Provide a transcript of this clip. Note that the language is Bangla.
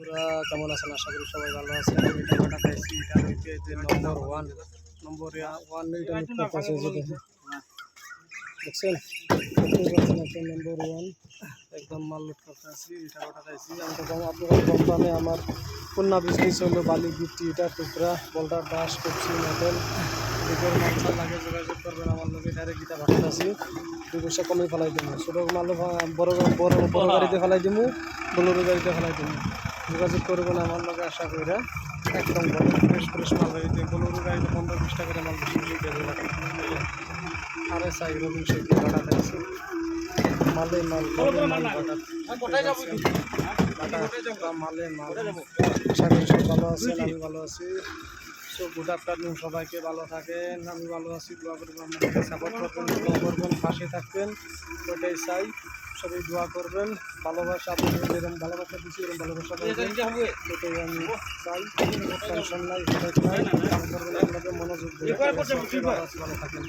পুরা কেমন আছেন? আশা করি সবাই ভালো আছেন। আমি টাকাটা খাইছি, এটা হইতে যে নম্বর ওয়ান এটা লুট করতেছে, যে দেখেন দেখছেন, দেখতেই পাচ্ছেন একটা নম্বর ওয়ান একদম মাল লুট করতেছি। এটা টাকাটা খাইছি। আমি তো আপনাদের কম দামে আমার পণ্য বিজনেস হলো বালি গিফটি, এটা টুকরা বোল্ডার বাস করছি মডেল এগুলোর মালসা লাগে যোগাযোগ করবেন আমার লোকে। ডাইরেক্ট গিটা ভাবতেছি 2 পয়সা কমে ফেলাই দেবো। ছোটো মাল বড় বড় বড় গাড়িতে ফেলাই দেবো, বোলেরো গাড়িতে ফেলাই দেবো। যোগাযোগ করবেন আমার লোকে আশা করি একদম ফ্রেশ ফ্রেশ মাল হইতে। বোলেরো গাড়িতে 15-20 টাকা করে মাল বেশি কেজি লাগে। আরে সাই রবিন সেই ভাড়া খাইছি মালে মাল মালে মাল। আশা করি সব ভালো আছেন, আমি ভালো আছি। সো গুড আফটারনুন, সবাইকে ভালো থাকেন। আমি ভালো আছি, দোয়া করবেন, আমাদেরকে সাপোর্ট করবেন, দোয়া করবেন, পাশে থাকবেন, ওইটাই চাই। সবাই দোয়া করবেন, ভালোবাসা আপনি যেরকম ভালোবাসা দিচ্ছি এরকম ভালোবাসা পাবেন, এটাই আমি চাই। টেনশন নাই, হেডেক নাই, কাজ করবেন, আপনাদের মনোযোগ দিয়ে ভালো থাকেন।